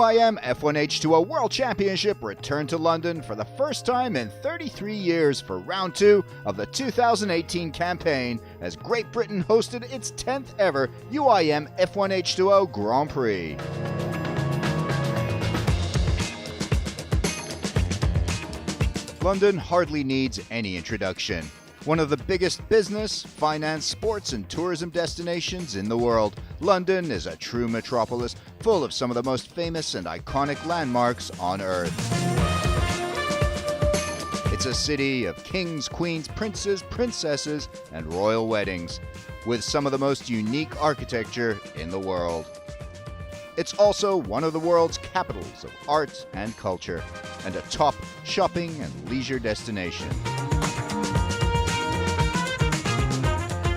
UIM F1H2O World Championship returned to London for the first time in 33 years for round 2 of the 2018 campaign as Great Britain hosted its 10th ever UIM F1H2O Grand Prix. London hardly needs any introduction. One of the biggest business, finance, sports, and tourism destinations in the world, London is a true metropolis full of some of the most famous and iconic landmarks on Earth. It's a city of kings, queens, princes, princesses, and royal weddings, with some of the most unique architecture in the world. It's also one of the world's capitals of art and culture, and a top shopping and leisure destination.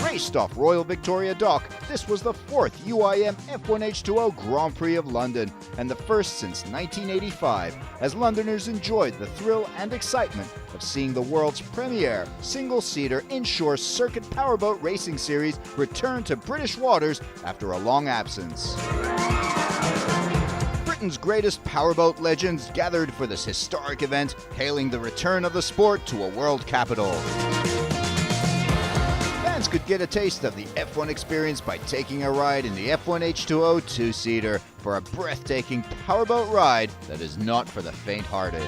Based off Royal Victoria Dock, this was the 4th UIM F1H2O Grand Prix of London, and the first since 1985, as Londoners enjoyed the thrill and excitement of seeing the world's premier single-seater inshore circuit powerboat racing series return to British waters after a long absence. Britain's greatest powerboat legends gathered for this historic event, hailing the return of the sport to a world capital. Fans could get a taste of the F1 experience by taking a ride in the F1H2O two-seater for a breathtaking powerboat ride that is not for the faint-hearted.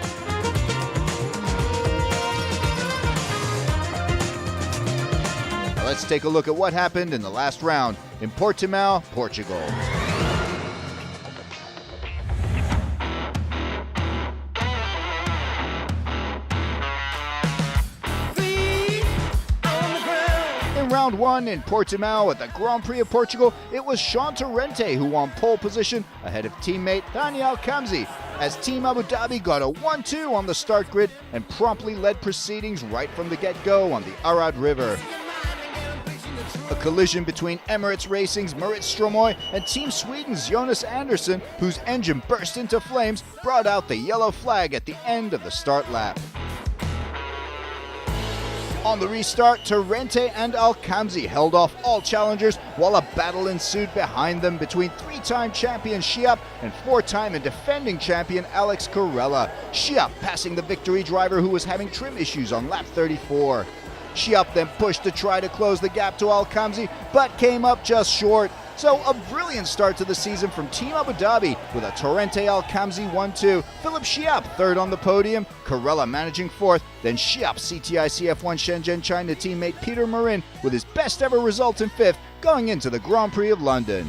Now let's take a look at what happened in the last round in Portimao, Portugal. Round 1 in Portimao at the Grand Prix of Portugal, it was Sean Torrente who won pole position ahead of teammate Daniel Kamzi, as Team Abu Dhabi got a 1-2 on the start grid and promptly led proceedings right from the get-go on the Arad River. A collision between Emirates Racing's Marit Stromoy and Team Sweden's Jonas Andersson, whose engine burst into flames, brought out the yellow flag at the end of the start lap. On the restart, Torrente and Al-Kamzi held off all challengers while a battle ensued behind them between 3-time champion Shiap and 4-time and defending champion Alex Corella. Shiap passing the victory driver who was having trim issues on lap 34. Shiap then pushed to try to close the gap to Al-Kamzi, but came up just short. So a brilliant start to the season from Team Abu Dhabi with a Torrente Al-Kamzi 1-2, Philip Shiap third on the podium, Corella managing fourth, then Shiap CTIC F1 Shenzhen China teammate Peter Marin with his best ever result in fifth going into the Grand Prix of London.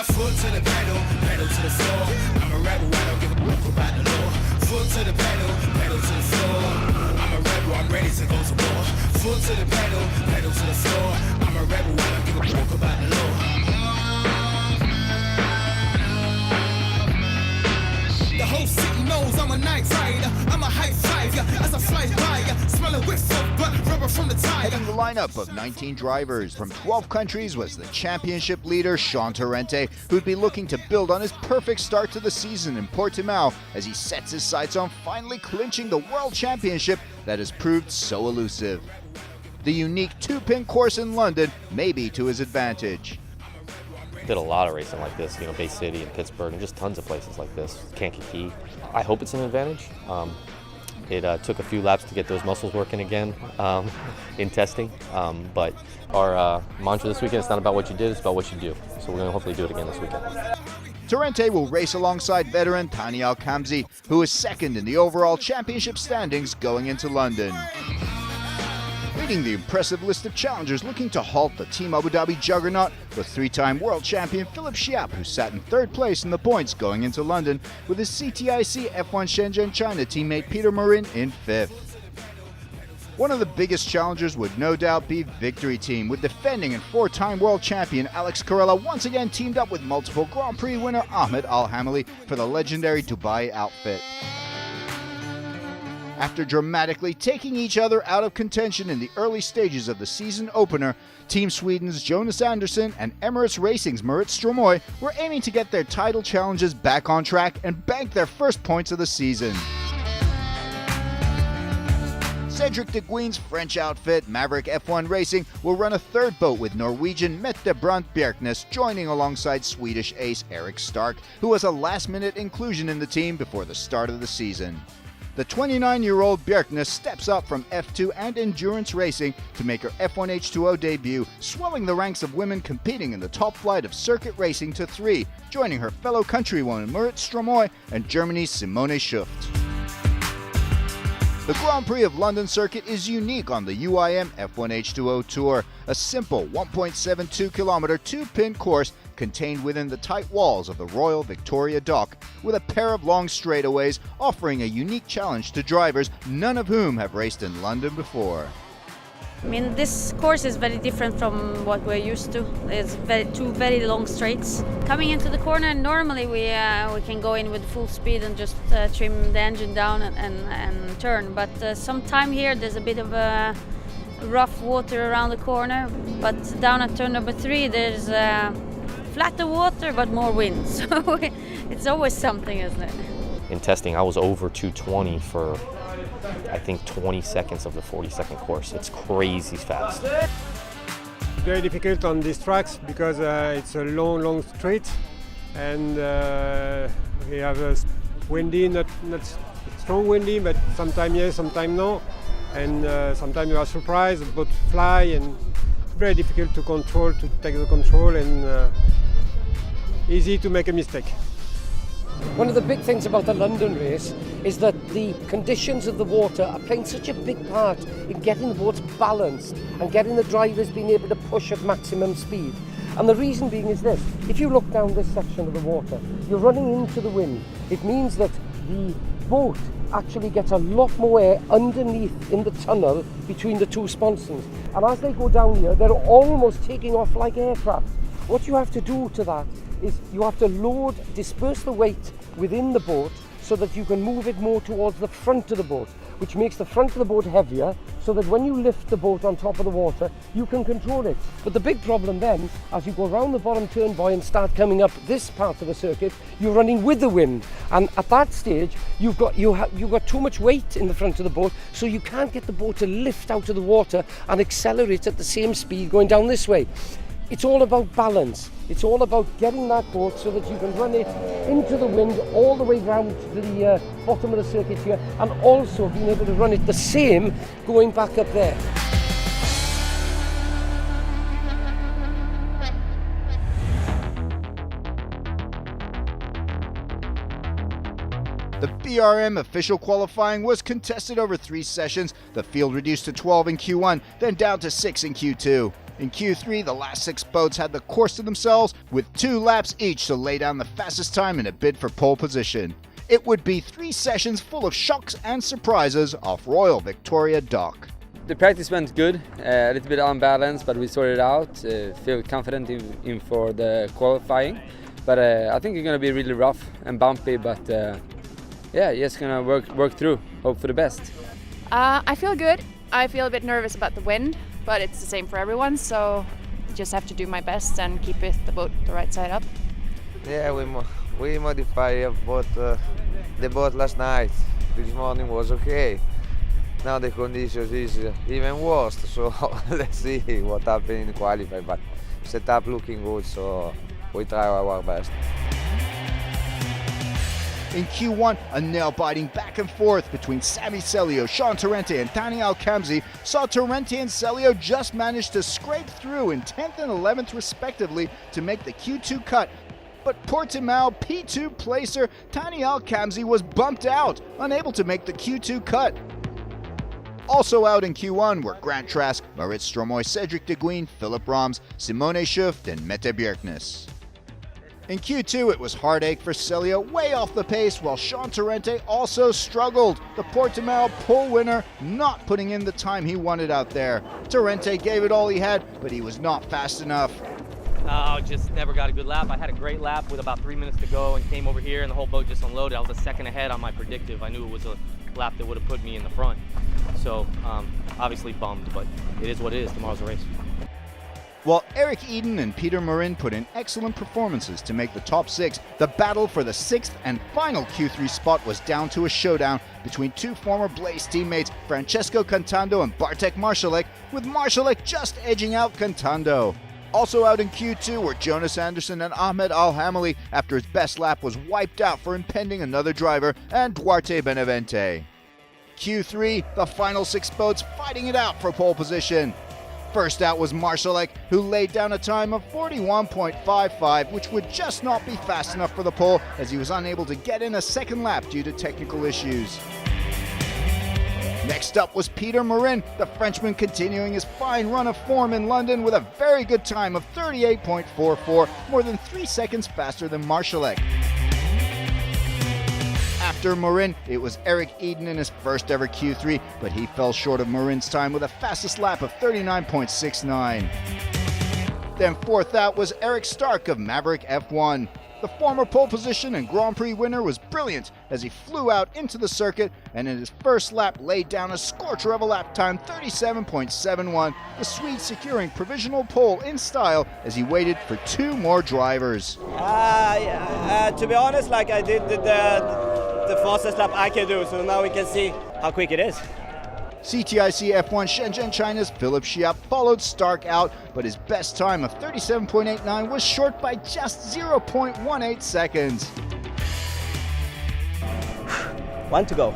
Foot to the pedal, pedal to the floor. I'm a rebel, I don't give a fuck about the law. Foot to the pedal, pedal to the floor. I'm a rebel, I'm ready to go to war. Foot to the pedal, pedal to the floor. I'm a rebel, I don't give a fuck about the law. The whole city knows I'm a night rider. I'm a high five, as I fly by. Smell a whiff of blood, rubber from the tire. Heading the lineup of 19 drivers from 12 countries was the championship leader Sean Torrente, who'd be looking to build on his perfect start to the season in Portimao as he sets his sights on finally clinching the World Championship that has proved so elusive. The unique 2-pin course in London may be to his advantage. Did a lot of racing like this, Bay City and Pittsburgh and just tons of places like this, Kankakee. I hope it's an advantage. It took a few laps to get those muscles working again in testing, but our mantra this weekend is not about what you did, it's about what you do. So we're going to hopefully do it again this weekend. Torrente will race alongside veteran Thani Al-Kamzi, who is second in the overall championship standings going into London. Leading the impressive list of challengers looking to halt the Team Abu Dhabi juggernaut was 3-time world champion Philip Shiap, who sat in 3rd place in the points going into London, with his CTIC F1 Shenzhen China teammate Peter Marin in 5th. One of the biggest challengers would no doubt be Victory Team, with defending and 4-time world champion Alex Corella once again teamed up with multiple Grand Prix winner Ahmed Al-Hamali for the legendary Dubai outfit. After dramatically taking each other out of contention in the early stages of the season opener, Team Sweden's Jonas Andersson and Emirates Racing's Marit Stromoy were aiming to get their title challenges back on track and bank their first points of the season. Cedric De Guin's French outfit, Maverick F1 Racing, will run a third boat with Norwegian Mette Brandt Bjerknes joining alongside Swedish ace Eric Stark, who was a last-minute inclusion in the team before the start of the season. The 29-year-old Bjerknes steps up from F2 and endurance racing to make her F1H2O debut, swelling the ranks of women competing in the top flight of circuit racing to 3, joining her fellow countrywoman Marit Stromoy and Germany's Simone Schuft. The Grand Prix of London circuit is unique on the UIM F1H2O Tour, a simple 1.72-kilometer two-pin course contained within the tight walls of the Royal Victoria Dock, with a pair of long straightaways offering a unique challenge to drivers, none of whom have raced in London before. I mean, this course is very different from what we're used to. It's two very long straights. Coming into the corner, normally we can go in with full speed and just trim the engine down and turn. But sometime here there's a bit of rough water around the corner. But down at turn number 3 there's flatter water but more wind. So it's always something, isn't it? In testing, I was over 220 for I think 20 seconds of the 40-second course. It's crazy fast. Very difficult on these tracks because it's a long straight, and we have a windy, not strong windy, but sometimes yes, sometimes no, and sometimes you are surprised, but fly, and very difficult to control, to take the control, and easy to make a mistake. One of the big things about the London race is that the conditions of the water are playing such a big part in getting the boats balanced and getting the drivers being able to push at maximum speed. And the reason being is this: if you look down this section of the water, you're running into the wind. It means that the boat actually gets a lot more air underneath in the tunnel between the two sponsons. And as they go down here, they're almost taking off like aircraft. What you have to do to that is you have to disperse the weight within the boat so that you can move it more towards the front of the boat, which makes the front of the boat heavier, so that when you lift the boat on top of the water, you can control it. But the big problem then, as you go around the bottom turn buoy and start coming up this part of the circuit, you're running with the wind. And at that stage, you've got too much weight in the front of the boat, so you can't get the boat to lift out of the water and accelerate at the same speed going down this way. It's all about balance. It's all about getting that boat so that you can run it into the wind all the way round to the bottom of the circuit here, and also being able to run it the same going back up there. The BRM official qualifying was contested over 3 sessions, the field reduced to 12 in Q1, then down to 6 in Q2. In Q3, the last 6 boats had the course to themselves, with 2 laps each to lay down the fastest time in a bid for pole position. It would be 3 sessions full of shocks and surprises off Royal Victoria Dock. The practice went good, a little bit unbalanced, but we sorted it out. Feel confident in for the qualifying, but I think it's going to be really rough and bumpy, but yeah, just going to work through, hope for the best. I feel good. I feel a bit nervous about the wind, but it's the same for everyone, so just have to do my best and keep the boat the right side up. Yeah, we modified the boat last night. This morning was okay. Now the conditions is even worse, so let's see what happens in qualifying. But setup looking good, so we try our best. In Q1, a nail-biting back and forth between Sami Celio, Sean Torrente and Tani Alcamzi saw Torrente and Celio just manage to scrape through in 10th and 11th respectively to make the Q2 cut. But Portimao P2 placer Tani Alcamzi was bumped out, unable to make the Q2 cut. Also out in Q1 were Grant Trask, Marit Stromoy, Cedric De Guin, Philip Roms, Simone Schuft and Mette Bjerknes. In Q2, it was heartache for Celio, way off the pace, while Sean Torrente also struggled. The Portimao pole winner not putting in the time he wanted out there. Torrente gave it all he had, but he was not fast enough. Just never got a good lap. I had a great lap with about 3 minutes to go and came over here and the whole boat just unloaded. I was a second ahead on my predictive. I knew it was lap that would have put me in the front. So obviously bummed, but it is what it is. Tomorrow's a race. While Eric Eden and Peter Marin put in excellent performances to make the top 6, the battle for the 6th and final Q3 spot was down to a showdown between two former Blaze teammates, Francesco Cantando and Bartek Marszalek, with Marszalek just edging out Cantando. Also out in Q2 were Jonas Anderson and Ahmed Al-Hamali after his best lap was wiped out for impending another driver, and Duarte Benavente. Q3, the final 6 boats fighting it out for pole position. First out was Marszalek, who laid down a time of 41.55, which would just not be fast enough for the pole as he was unable to get in a second lap due to technical issues. Next up was Peter Marin, the Frenchman continuing his fine run of form in London with a very good time of 38.44, more than 3 seconds faster than Marszalek. After Marin, it was Eric Eden in his first ever Q3, but he fell short of Marin's time with a fastest lap of 39.69. Then fourth out was Eric Stark of Maverick F1. The former pole position and Grand Prix winner was brilliant as he flew out into the circuit and in his first lap laid down a scorcher of a lap time, 37.71, the Swede securing provisional pole in style as he waited for 2 more drivers. To be honest, like I did the fastest lap I can do, so now we can see how quick it is. CTIC F1 Shenzhen China's Philip Schiap followed Stark out, but his best time of 37.89 was short by just 0.18 seconds. 1 to go.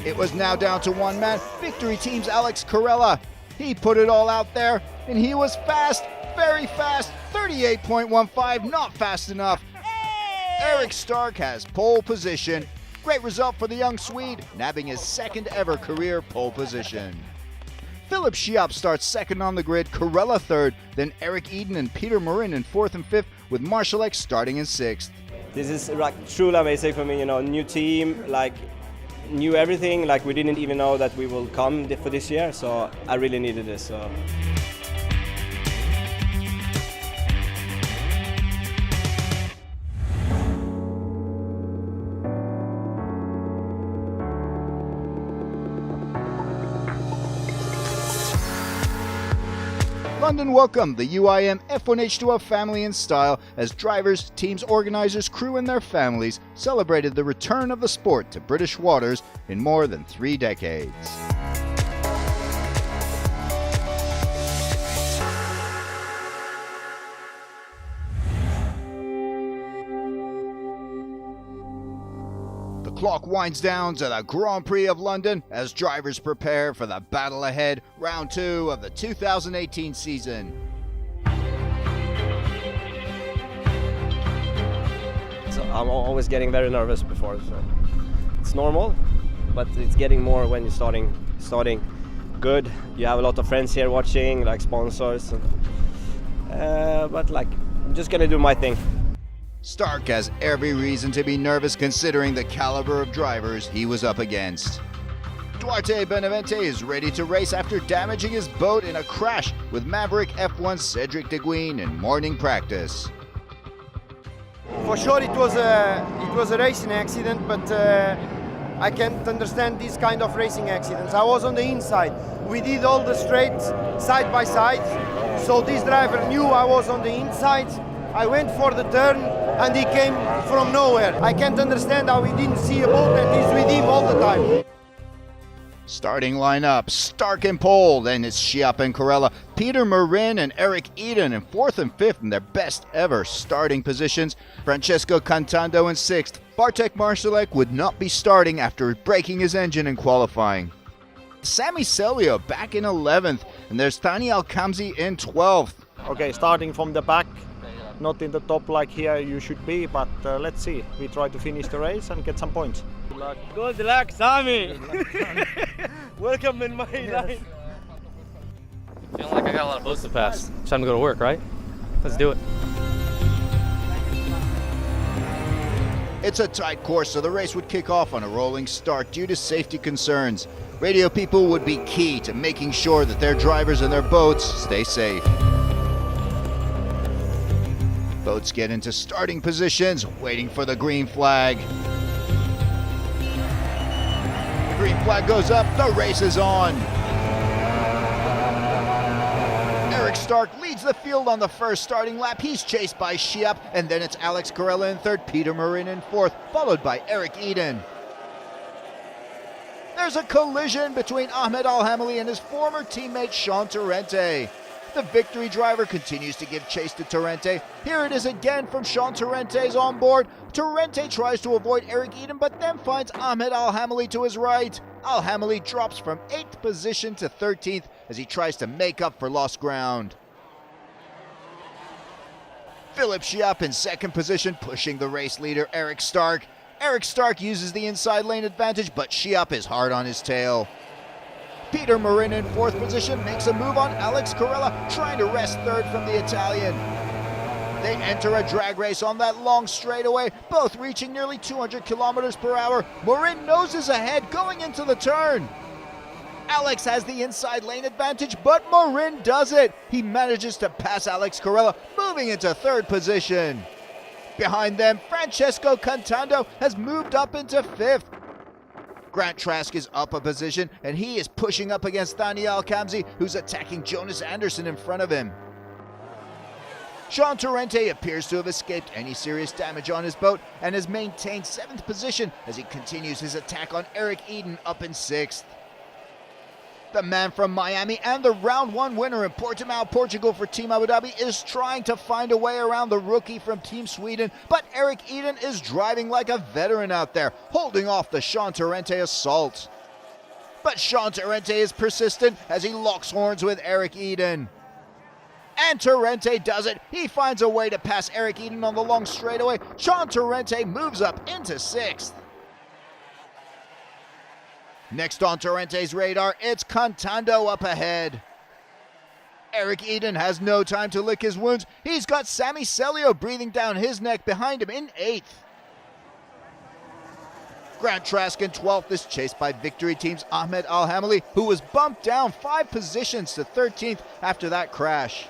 It was now down to one man, Victory Team's Alex Corella. He put it all out there, and he was fast, very fast, 38.15, not fast enough. Eric Stark has pole position. Great result for the young Swede, nabbing his second ever career pole position. Philip Schiap starts second on the grid, Corella third, then Eric Eden and Peter Marin in fourth and fifth, with Marszalek starting in sixth. This is like truly amazing for me, new team, like knew everything, like we didn't even know that we will come for this year, so I really needed this. So. London welcomed the UIM F1H2O family in style as drivers, teams, organizers, crew and their families celebrated the return of the sport to British waters in more than 3 decades. The clock winds down to the Grand Prix of London as drivers prepare for the battle ahead, round 2 of the 2018 season. So I'm always getting very nervous before, so it's normal, but it's getting more when you're starting good. You have a lot of friends here watching, like sponsors, but like I'm just gonna do my thing. Stark has every reason to be nervous considering the caliber of drivers he was up against. Duarte Benavente is ready to race after damaging his boat in a crash with Maverick F1 Cedric Deguin in morning practice. For sure it was a racing accident, but I can't understand these kind of racing accidents. I was on the inside. We did all the straights side by side, so this driver knew I was on the inside. I went for the turn and he came from nowhere. I can't understand how he didn't see a boat that is with him all the time. Starting lineup, Stark in pole, then it's Schiap and Corella, Peter Marin and Eric Eden in 4th and 5th in their best ever starting positions, Francesco Cantando in 6th. Bartek Marszalek would not be starting after breaking his engine in qualifying. Sami Celio back in 11th, and there's Thani Al-Kamzi in 12th. Okay, starting from the back, not in the top like here you should be, but let's see. We try to finish the race and get some points. Good luck. Good luck, Sami! Welcome in my line. Feeling like I got a lot of boats to pass. It's time to go to work, right? Let's do it. It's a tight course, so the race would kick off on a rolling start due to safety concerns. Radio people would be key to making sure that their drivers and their boats stay safe. Boats get into starting positions, waiting for the green flag. flag goes up, the race is on. Eric Stark leads the field on the first starting lap. He's chased by Shiap, and then it's Alex Corella in third, Peter Marin in fourth, followed by Eric Eden. There's a collision between Ahmed Al-Hamali and his former teammate Sean Torrente. The victory driver continues to give chase to Torrente. Here it is again from Sean Torrente's on board. Torrente tries to avoid Eric Eden, but then finds Ahmed Al-Hamali to his right. Al-Hamali drops from 8th position to 13th as he tries to make up for lost ground. Philip Shiap in second position, pushing the race leader Eric Stark. Eric Stark uses the inside lane advantage, but Shiap is hard on his tail. Peter Marin in fourth position makes a move on Alex Corella, trying to wrest third from the Italian. They enter a drag race on that long straightaway, both reaching nearly 200 kilometers per hour. Marin noses ahead going into the turn. Alex has the inside lane advantage, but Marin does it. He manages to pass Alex Corella, moving into third position. Behind them, Francesco Cantando has moved up into fifth. Grant Trask is up a position, and he is pushing up against Daniel Kamzi, who's attacking Jonas Anderson in front of him. Sean Torrente appears to have escaped any serious damage on his boat and has maintained 7th position as he continues his attack on Eric Eden up in 6th. The man from Miami and the round 1 winner in Portimao, Portugal for Team Abu Dhabi is trying to find a way around the rookie from Team Sweden, but Eric Eden is driving like a veteran out there, holding off the Sean Torrente assault. But Sean Torrente is persistent as he locks horns with Eric Eden. And Torrente does it. He finds a way to pass Eric Eden on the long straightaway. Sean Torrente moves up into 6th. Next on Torrente's radar, it's Cantando up ahead. Eric Eden has no time to lick his wounds. He's got Sami Celio breathing down his neck behind him in 8th. Grant Trask in 12th is chased by Victory Team's Ahmed Al-Hamali, who was bumped down 5 positions to 13th after that crash.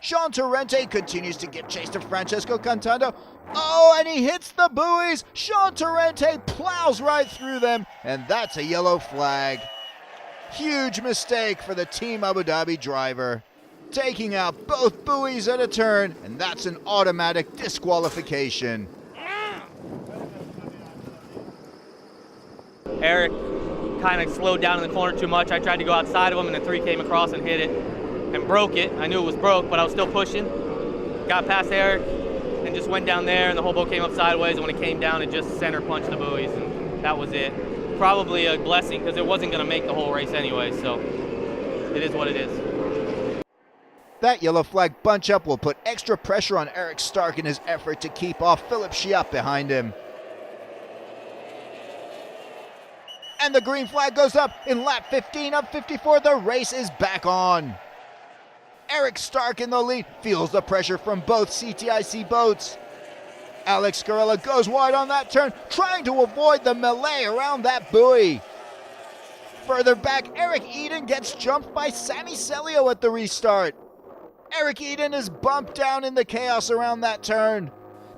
Sean Torrente continues to give chase to Francesco Cantando. Oh, and he hits the buoys. Sean Torrente plows right through them, and that's a yellow flag. Huge mistake for the Team Abu Dhabi driver. Taking out both buoys at a turn, and that's an automatic disqualification. Eric kind of slowed down in the corner too much. I tried to go outside of him, and the 3 came across and hit it and broke it. I knew it was broke, but I was still pushing. Got past Eric and just went down there, and the whole boat came up sideways, and when it came down, it just center punched the buoys, and that was it. Probably a blessing because it wasn't going to make the whole race anyway, so it is what it is. That yellow flag bunch up will put extra pressure on Eric Stark in his effort to keep off Philip Shiap behind him. And the green flag goes up in lap 15 of 54. The race is back on. Eric Stark in the lead feels the pressure from both CTIC boats. Alex Corella goes wide on that turn, trying to avoid the melee around that buoy. Further back, Eric Eden gets jumped by Sami Celio at the restart. Eric Eden is bumped down in the chaos around that turn.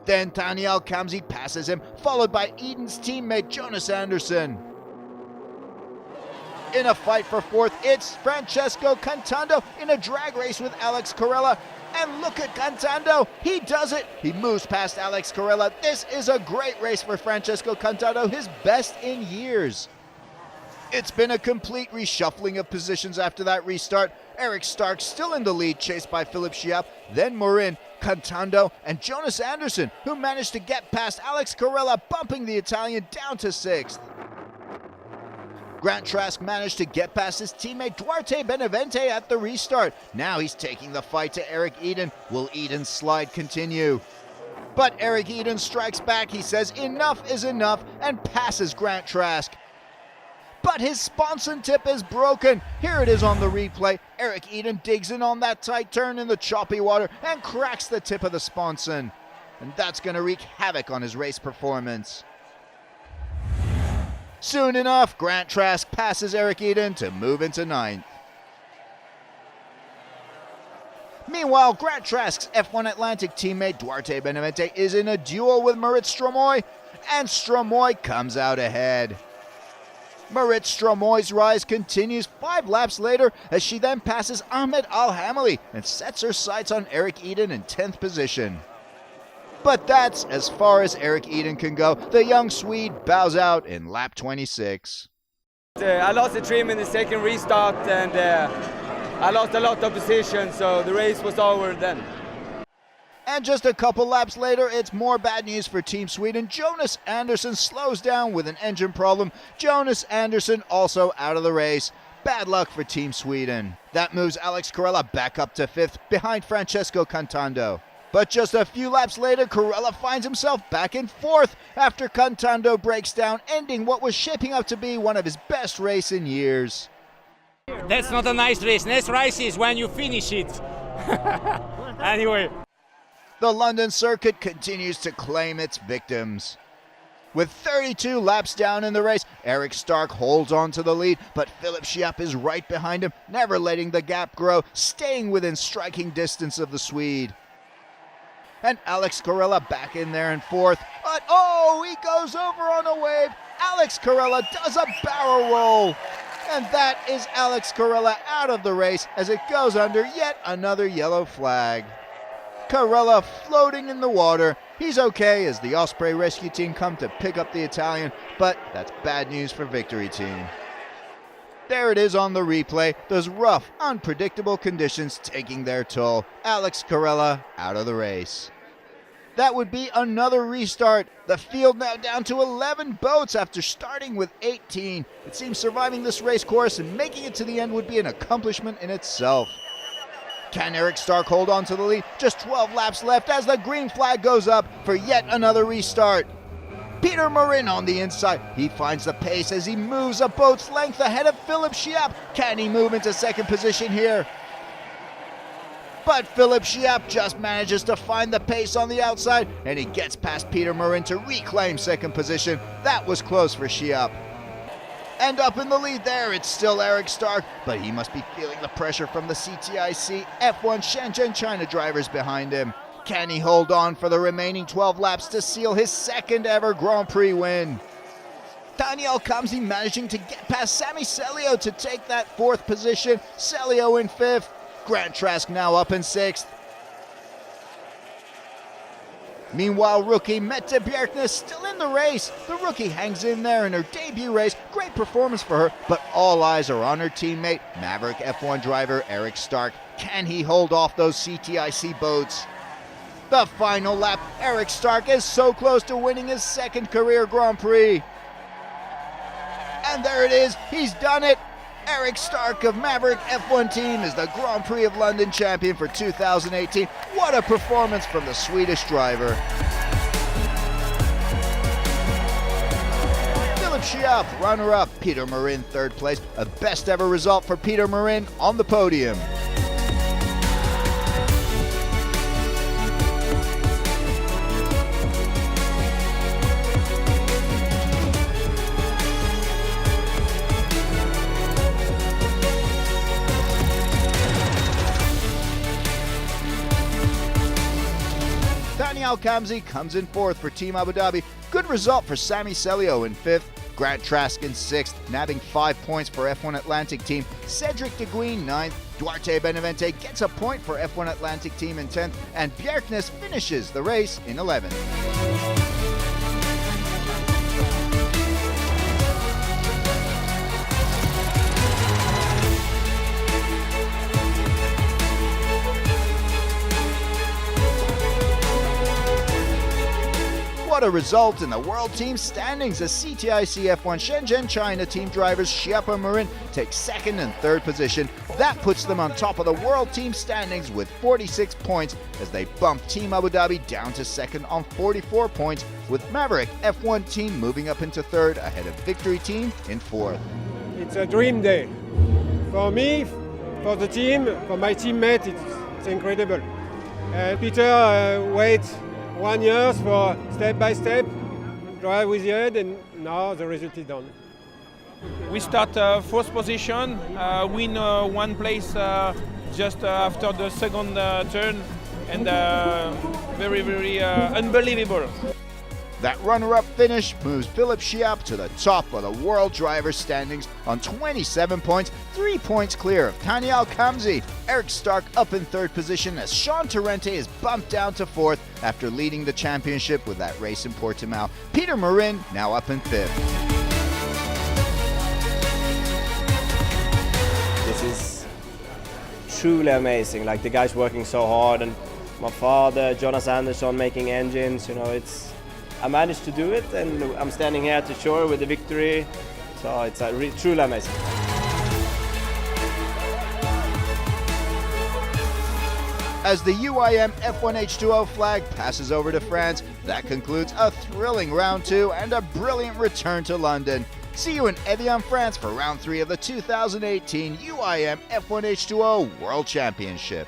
Then Daniel Kamzi passes him, followed by Eden's teammate Jonas Anderson. In a fight for 4th, it's Francesco Cantando in a drag race with Alex Corella. And look at Cantando, he does it. He moves past Alex Corella. This is a great race for Francesco Cantando, his best in years. It's been a complete reshuffling of positions after that restart. Eric Stark still in the lead, chased by Philip Shiap, then Marin, Cantando, and Jonas Anderson, who managed to get past Alex Corella, bumping the Italian down to 6th. Grant Trask managed to get past his teammate Duarte Benavente at the restart. Now he's taking the fight to Eric Eden. Will Eden's slide continue? But Eric Eden strikes back. He says enough is enough and passes Grant Trask. But his sponson tip is broken. Here it is on the replay. Eric Eden digs in on that tight turn in the choppy water and cracks the tip of the sponson. And that's going to wreak havoc on his race performance. Soon enough, Grant Trask passes Eric Eden to move into 9th. Meanwhile, Grant Trask's F1 Atlantic teammate Duarte Benavente is in a duel with Marit Stromoy, and Stromoy comes out ahead. Marit Stromoy's rise continues 5 laps later as she then passes Ahmed Al-Hamali and sets her sights on Eric Eden in 10th position. But that's as far as Eric Eden can go. The young Swede bows out in lap 26. I lost the trim in the second restart and I lost a lot of position, so the race was over then. And just a couple laps later, it's more bad news for Team Sweden. Jonas Andersson slows down with an engine problem. Jonas Andersson also out of the race. Bad luck for Team Sweden. That moves Alex Corella back up to 5th behind Francesco Cantando. But just a few laps later, Corella finds himself back in 4th after Cantando breaks down, ending what was shaping up to be one of his best races in years. That's not a nice race. Next race is when you finish it. Anyway. The London circuit continues to claim its victims. With 32 laps down in the race, Eric Stark holds on to the lead, but Philip Schiap is right behind him, never letting the gap grow, staying within striking distance of the Swede. And Alex Corella back in there in 4th, but he goes over on a wave. Alex Corella does a barrel roll. And that is Alex Corella out of the race as it goes under yet another yellow flag. Corella floating in the water. He's okay as the Osprey rescue team come to pick up the Italian, but that's bad news for Victory Team. There it is on the replay, those rough, unpredictable conditions taking their toll. Alex Corella out of the race. That would be another restart. The field now down to 11 boats after starting with 18. It seems surviving this race course and making it to the end would be an accomplishment in itself. Can Eric Stark hold on to the lead? Just 12 laps left as the green flag goes up for yet another restart. Peter Marin on the inside. He finds the pace as he moves a boat's length ahead of Philip Schiap. Can he move into 2nd position here? But Philip Schiap just manages to find the pace on the outside and he gets past Peter Marin to reclaim 2nd position. That was close for Schiap. And up in the lead there, it's still Eric Stark, but he must be feeling the pressure from the CTIC F1 Shenzhen China drivers behind him. Can he hold on for the remaining 12 laps to seal his 2nd ever Grand Prix win? Daniel Kamsi managing to get past Sami Celio to take that 4th position. Celio in 5th. Grant Trask now up in 6th. Meanwhile, rookie Mette Bjerknes still in the race. The rookie hangs in there in her debut race. Great performance for her, but all eyes are on her teammate, Maverick F1 driver Eric Stark. Can he hold off those CTIC boats? The final lap, Eric Stark is so close to winning his 2nd career Grand Prix. And there it is, he's done it. Eric Stark of Maverick F1 team is the Grand Prix of London champion for 2018. What a performance from the Swedish driver. Philip Schiap, runner-up. Peter Marin, 3rd place. A best ever result for Peter Marin on the podium. Daniel Kamsi comes in 4th for Team Abu Dhabi. Good result for Sami Celio in 5th. Grant Trask in 6th, nabbing 5 points for F1 Atlantic team. Cedric De Guin 9th. Duarte Benavente gets a point for F1 Atlantic team in 10th. And Bjerknes finishes the race in 11th. What a result in the World Team standings as CTIC F1 Shenzhen China team drivers Schiap and Marin take 2nd and 3rd position. That puts them on top of the World Team standings with 46 points as they bump Team Abu Dhabi down to 2nd on 44 points, with Maverick F1 team moving up into 3rd ahead of Victory Team in 4th. It's a dream day. For me, for the team, for my teammate, it's incredible. Peter waits 1 year for step by step, drive with the head, and now the result is done. We start 4th position, win 1 place just after the 2nd turn, and very, very unbelievable. That runner-up finish moves Philippe Chiappe to the top of the World Drivers' standings on 27 points, 3 points clear of Thani Al-Khamzi. Eric Stark up in third position as Sean Torrente is bumped down to fourth after leading the championship with that race in Portimao. Peter Marin now up in fifth. This is truly amazing. Like, the guys working so hard, and my father, Jonas Andersson, making engines. I managed to do it, and I'm standing here at the shore with the victory. So it's truly amazing. As the UIM F1H2O flag passes over to France, that concludes a thrilling round 2 and a brilliant return to London. See you in Evian, France for round 3 of the 2018 UIM F1H2O World Championship.